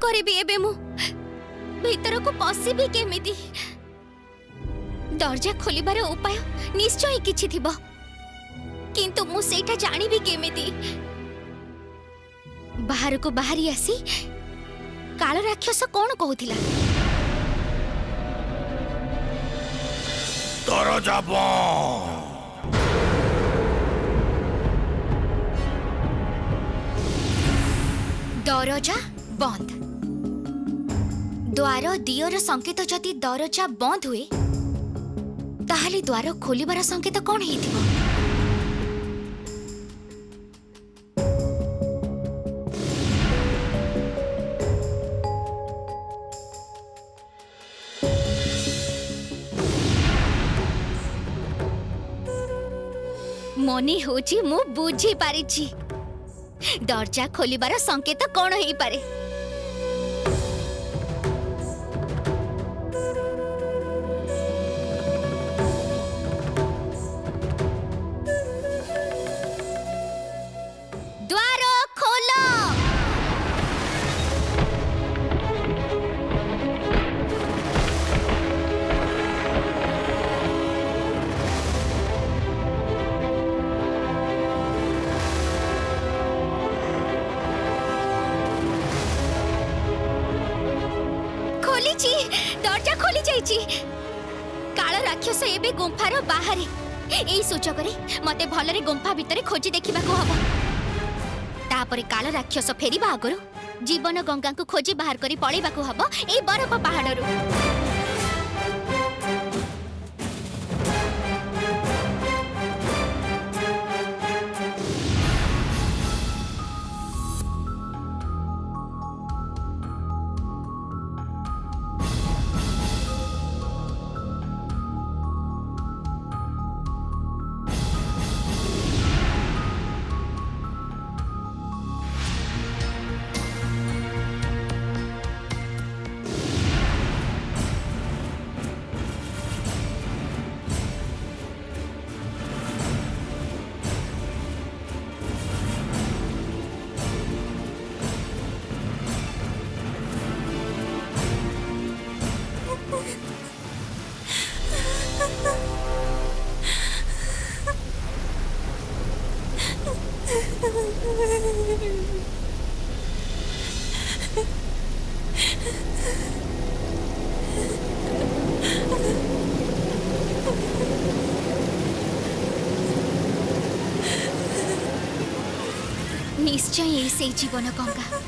करिबी एबे मु भीतर को पसिबी केमिति दरजा खोलिबार उपाय निश्चय किछि थिबो किंतु मु सेटा जानिबी केमिति बाहर को बाहरी आसी काल राक्षस कौन कहूथिला दरजा दरजा बंद द्वार दियर संकेत जदि दरजा बंद हुए ताहले द्वार खोलिबार संकेत कौन हेतिबो मनी होची मु बुझी पारिछि दरजा खोलिबार संकेत कौन हेई पारे द्वार खोलो दरजा खोली जाइछि काल राक्षस एबे गुंफार बाहरे एई सूचक रे मते भलरे गुंफा भितरे खोजी देखिबा को हबो तापरे काल राक्षस फेरिबा आगरो जीवन गंगा को खोजी बाहर करी पळेबा को हबो एई बरफ पहाड़रू निश्चय से जीवन गंगा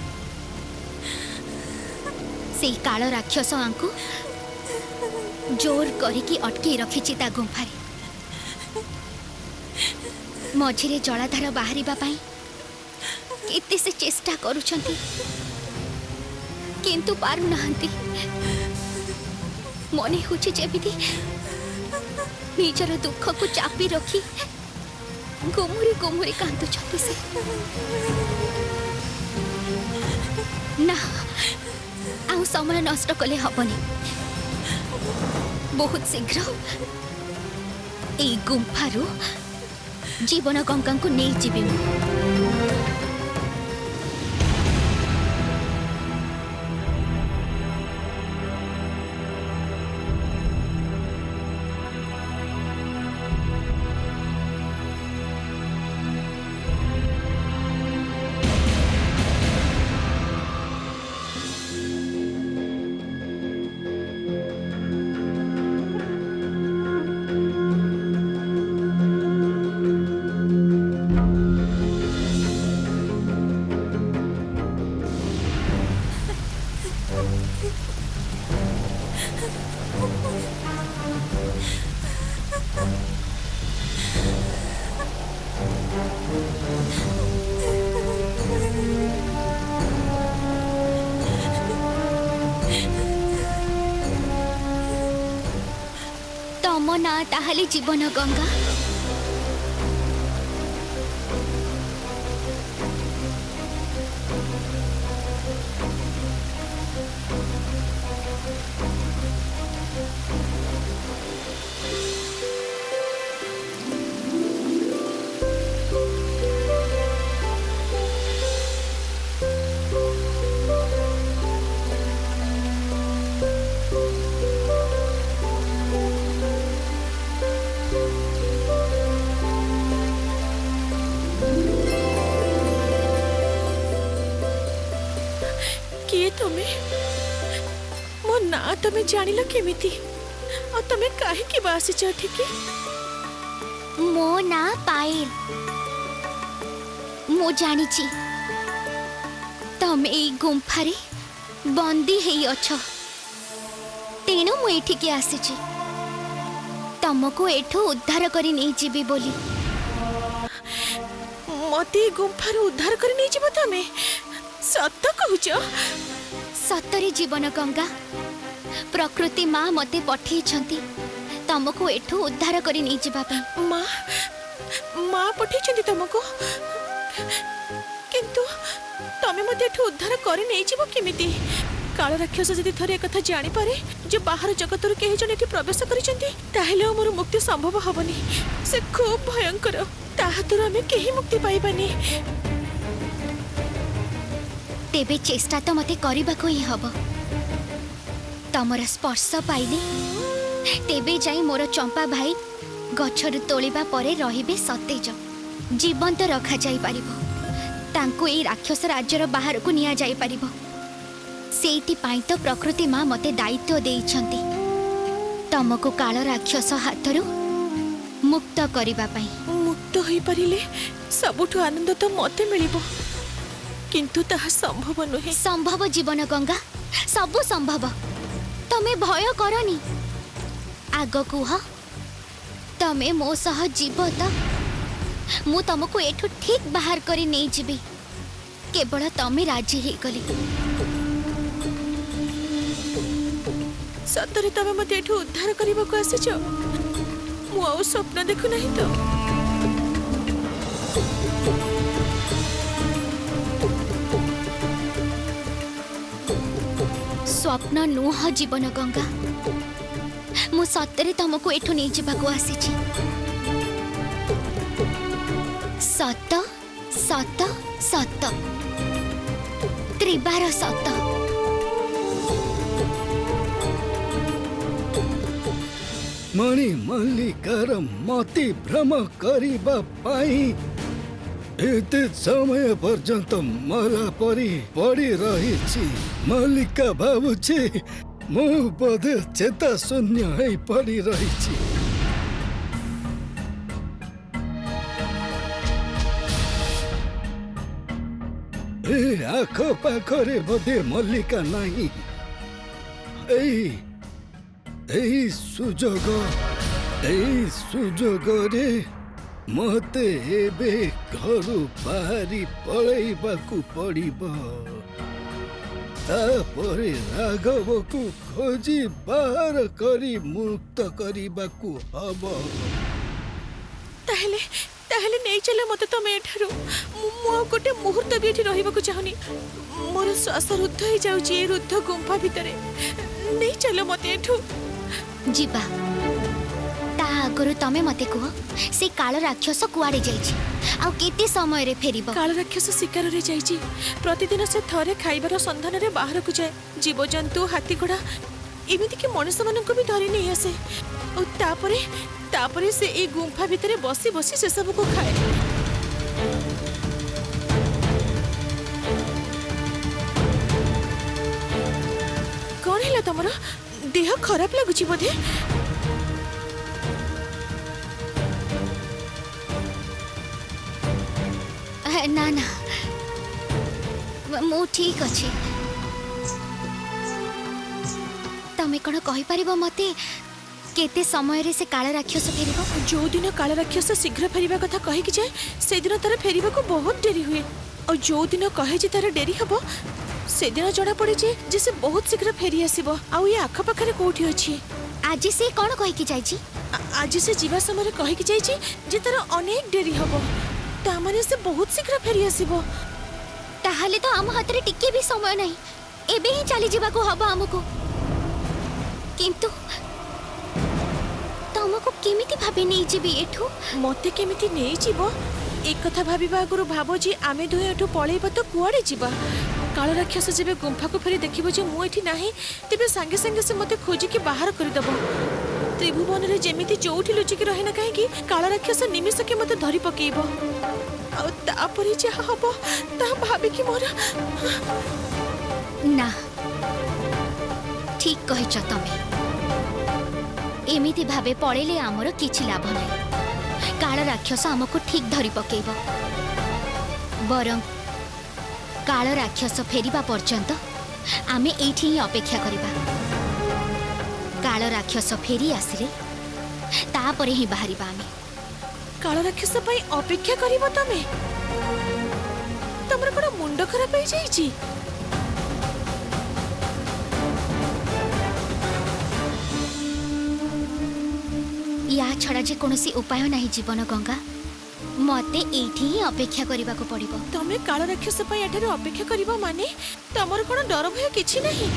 से काल राक्षस आंकु जोर करिकी अटके रखिछि ता गुंफारे मझिरे जलाधार बाहरिबा पाई केते से चेष्टा करूछंती किंतु पारु नाहंती मने होछि जेबिति निजर दुख को चापी रखी गुमुरी गुमुरी कांतु छपी से ना आउ समय नष्ट कले हबनी बहुत शीघ्र ए गुंफारू जीवन गंगा को नहीं जीवी तम ना ताहले जीवन गंगा किए तुमे मो ना तुमे जानिल केमिति और तुमे काहे की बासी चठिकी मो ना पायल मो जानिची तमे एई गुंफारे बंदी हेई अछ तेणु मु एठिके आसीची तमको एठू उद्धार करी नहीं जीवी बोली मते गुंफार उद्धार कर नहीं जीव तमे सत्य कहूच सतरे जीवन गंगा प्रकृति माँ मते पठेई छंती तमको एठू उद्धार करी नहीं जीवा पे माँ माँ पठेई तुमको किंतु तमे मते एठू उद्धार कर नहीं जीव केमिति काल राक्षस जदि थरे एक कथा जानि पारे जो बाहर जगत रो केही जने एठी प्रवेश करिसंती ताहेले मोर मुक्ति संभव हबनी से खूब भयंकर ताहातुर हमें केही मुक्ति पाइबानी तेबे चेष्टा तो मते करिबाको ही हबो तमर स्पर्श पाइले तेबे जाई मोर चंपा भाई गछरु तोलिबा परे रहिबे सतेज जीवंत रखा जाई पारिबो तांको ए राक्षस राज्यर बाहर को निया जाई पारिबो सेठी पाई तो प्रकृति माँ मते दायित्व देइछंती तमको काल राक्षस हाथरु मुक्त करिबा पई मुक्त होई परिले सबुठु आनंद तो मते मिलिबो किंतु ताहा संभव नुहे संभव जीवन गंगा सबु संभव तमे भय करनी आग कुह तमे मो सह जीव त मु तमको एठु ठीक बाहर करी नहीं जीवी केवल तमे राजी हे गली सतरे तमे मते एठु उद्धार करबा को आसे छ मु आ स्वप्न देखु नहीं तो स्वप्न नुह जीवन गंगा मु सतरे तमको एठु नहीं जीवा को आसी छी सत सत सत त्रिबार सत मणि मल्लिकार मति भ्रम करिबा पाई एते समय पर्यंत मला परी पड़ी रही मल्लिका भावुची मु बोधे चेता शून्य है पड़ी रही आख पाखरे बोधे मल्लिका नहीं सुजोग रे मते एबे घरु बाहरी पळैबाकु पड़िबो तापरे राघवकु खोजी बाहर करी मुक्त करिबाकु हबो ताहेले ताहेले नहीं चले मते तमे एठारु मु गोटे मुहूर्त भी एठी रहिबाकु चाहनी मोर श्वास रुद्ध हो जाउची ए रुद्ध गुंफा भितरे नहीं चलो मते एठु जीवा ता आगरु तमे मते कह से काल राक्षस कुआडे जाइछि आ केते समय रे फेरिबो काल राक्षस शिकार रे जाइछि प्रतिदिन से थरे खाइबार संधान रे बाहर को जाए जीवजंतु हाथी घोड़ा एमिति कि मनुष्य मानन को भी धरि नहीं आसे और तापरे से ए गुंफा भितरे बसी बसी से सब को खाए कौन है तमर देह खराब लगुची बोधे ना ना मु ठीक अछि तमे कोन कहि परिबो मते केते समय रे से काल राक्षस फेरिबो जो दिन काल राक्षस शीघ्र फेरिबा कथा कहि कि जाय से दिन तार फेरिबा को बहुत देरी हुए और जो दिन कहे जे तार देरी हबो से दिन जड़ा पड़े जे से बहुत शीघ्र फेरी आसीबो आ ये आख पाखरे कोठी अछि आज से कोन कहि कि जाय छी आज से जीवा समय रे कहि कि जाय छी जे तार अनेक देरी हबो ता माने से बहुत शीघ्र फेरी आसीबो ताहाले तो आम हाथ रे टिके भी समय नहीं एबे ही चली जीवा को हबो हमको किंतु तुमको केमिति भाबे नहीं जीबी एठू मते केमिति नहीं जीवो एक कथा भाबिबा आगुरु भाबो जी आमे दुहे एठू पळेबा तो कुआडे जीवा काल राक्षस जेबे गुंफा को फेरी देखिबो जे मु एठी नाही तेबे संगे संगे से मते खोजी के बाहर कर दबो त्रिभुवन रे जेमिति चौठी लुचि के रहे ना काहे कि काल राक्षस निमिष के मते धरि पकेइबो आ तापरे जे हबो ता भाबे कि मोर ना ठीक कहिच तमे एमिति भावे पड़ेले आमर किछि लाभ नहीं काल राक्षस आमको ठीक धरी पकेइब बरं काल राक्षस फेरिबा पर्यंत आमे एठी ही अपेक्षा करिबा काल राक्षस फेरी आसिले तापरे ही बाहरिबा आमे काल राक्षस पई अपेक्षा करिवो तमे तमर कोन मुंड खराब होई जाईची या छड़ा जे कोनोसी उपाय नाही जीवन गंगा मते एठी ही अपेक्षा करिबा को पड़िबो तमे काल राक्षस पई एठारे अपेक्षा करिवो माने तमर कोन डर भय किछि नहीं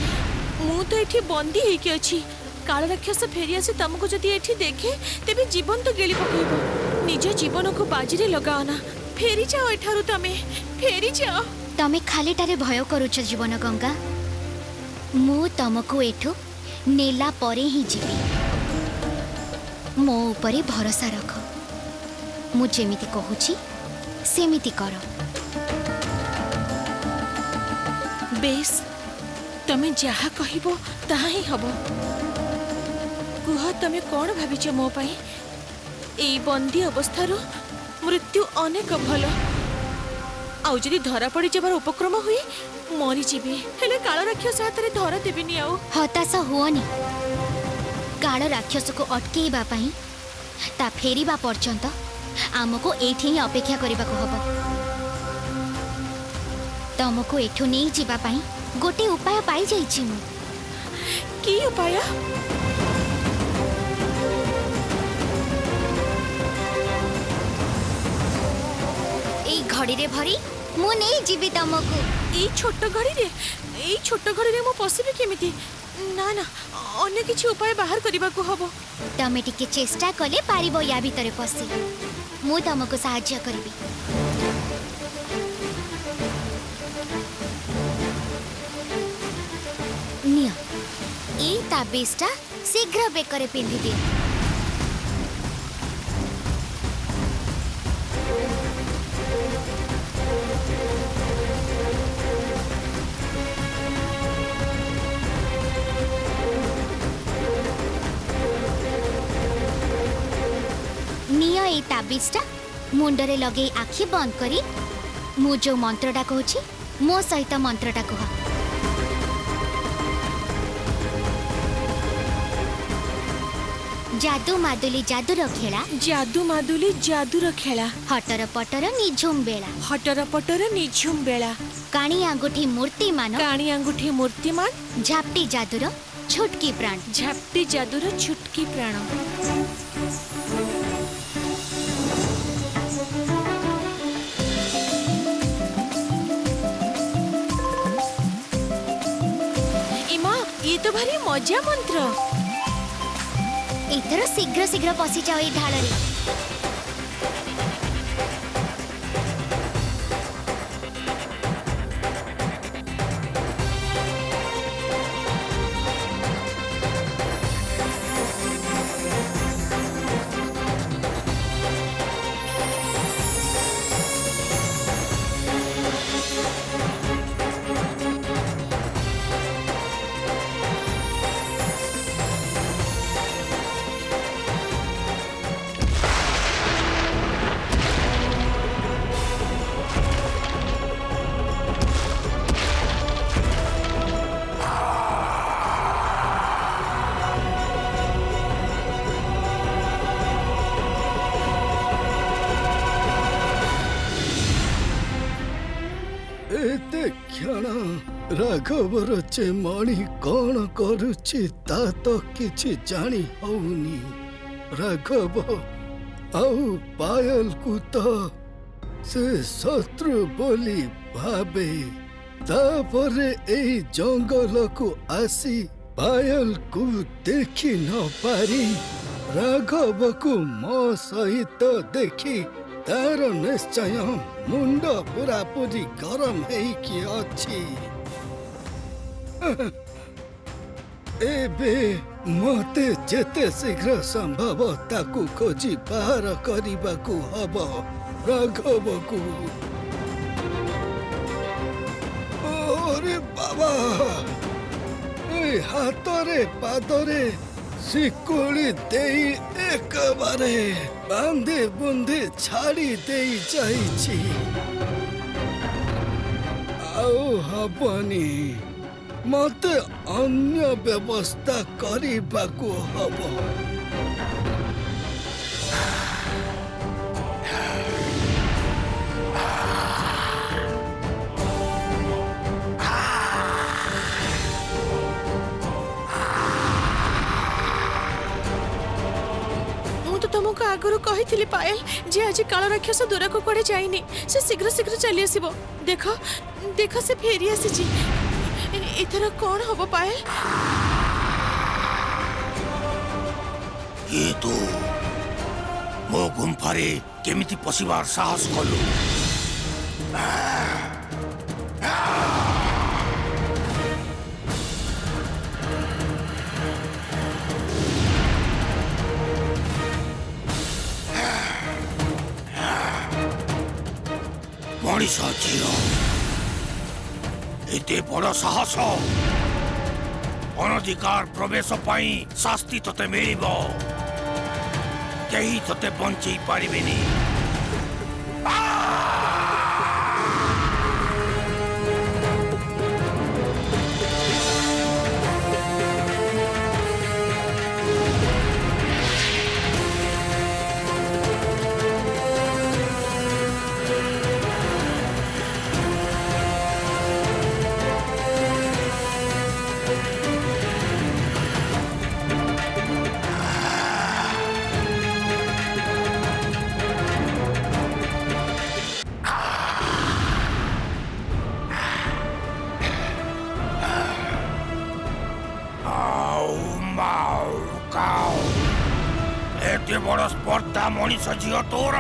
मु तो एठी बंदी हेई के अछि काल राक्षस फेरी आसे तमको जदि एठी देखे तेबे जीवन तो गेली पकइबो निज जीवन को बाजी रे लगाओ ना फेरी जाओ एठारु तमे फेरी जाओ तमे खालीटारे भय करूछ जीवन गंगा मु तमको एठो नेला परे ही जीवी मो उपरे भरोसा रख मु जेमिति कहूची सेमिति कर बेस तमे जहा कहिबो ताहा ही हबो कुह तमे कोन भाबिछ मो पई एई बंदी अवस्थारो मृत्यु अनेक भलो आउ जदि धरा पड़ी जबार उपक्रम हुई मरी जीवी हेले काल राक्षस हातरे धरा देबिनी आउ हताश हुओनी काल राक्षस को अटकेइबा पई ता फेरिबा पर्यंत आमको एठी ही अपेक्षा करिबा को हबो तमको एठो नहीं जीवा पई गोटे उपाय पाई जाईछि मु की उपाय एई घड़ी रे भरी मु नहीं जीवी तमको एई छोट घड़ी रे मो पसिबे केमिति ना ना अन्य किछि उपाय बाहर करिबा को हबो तमे टिके चेष्टा कले पारिबो या भितरे पसी मु तमको सहाय्य करबी निया ए ताबेस्टा शीघ्र बेकरे पिंधि दे निया ए ताबेस्टा मुंडरे लगे आखि बंद करी मु जो मंत्रटा कहूची मो सहित मंत्रटा कह जादू मादुली जादूर खेला जादू मादुली जादूर खेला हटर पटर निझुम बेला हटर पटर निझुम बेला काणी आंगुठी मूर्तिमान काणी अंगूठी मूर्तिमान झापटी जादूर छुटकी प्राण झापटी जादूर छुटकी प्राण इमा ये तो भारी मजा मंत्र एथर शीघ्र शीघ्र पसी जाओ ए ढाଳରେ एते क्षण राघवर चेमणी कौन करुछि ता तो किछि जानी हौनी राघव आउ पायल को तो से शत्रु बोली भाबे तापरे एई जंगल को आसी पायल को देखि न पारी राघव को मो सहित देखी तार निश्चय मुंड पूरा पूरी गरम हेकी अछि एबे मते जेते शीघ्र संभव ताकू खोजी बाहर करिबाकू हब राघव को। अरे ବାବା ଏଇ ହାତରେ ପାଦରେ ଶିକୁଳି ଦେଇ ଏକବାରେ ବାନ୍ଧି ବୁନ୍ଧି ଛାଡ଼ି ଦେଇ ଯାଇଛି। ଆଉ ହବନି, ମତେ ଅନ୍ୟ ବ୍ୟବସ୍ଥା କରିବାକୁ ହବ। ମୁଁ ତ ତମକୁ ଆଗରୁ କହିଥିଲି ପାୟଲ ଯେ ଆଜି କାଳ ରାକ୍ଷସ ଦୂରକୁ କୁଆଡ଼େ ଯାଇନି, ସେ ଶୀଘ୍ର ଶୀଘ୍ର ଚାଲି ଆସିବ। ଦେଖ ଦେଖ ସେ ଫେରି ଆସିଛି। ଏଥର କଣ ହବ ପାୟଲ? ये तू मो गुम्फारे केमिति पशिबार साहस कलु? मनीष झील एते बड़ साहस, अनधिकार प्रवेश पाई शास्ति तते मिलिब, केही तते बंचई पारिबेनी। एते बड़ स्पर्धा मनीष झील तोर?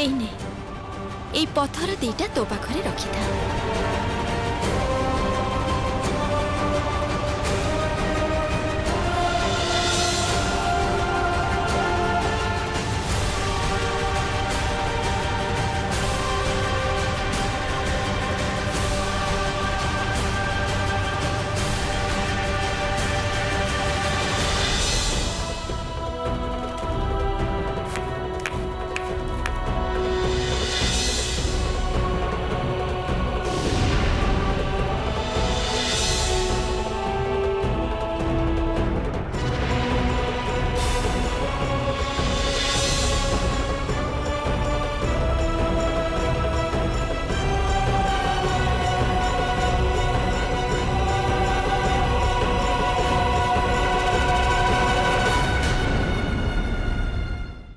ଏଇ ନେ, ଏଇ ପଥର ଦିଟା ତୋ ପାଖରେ ରଖିଥା।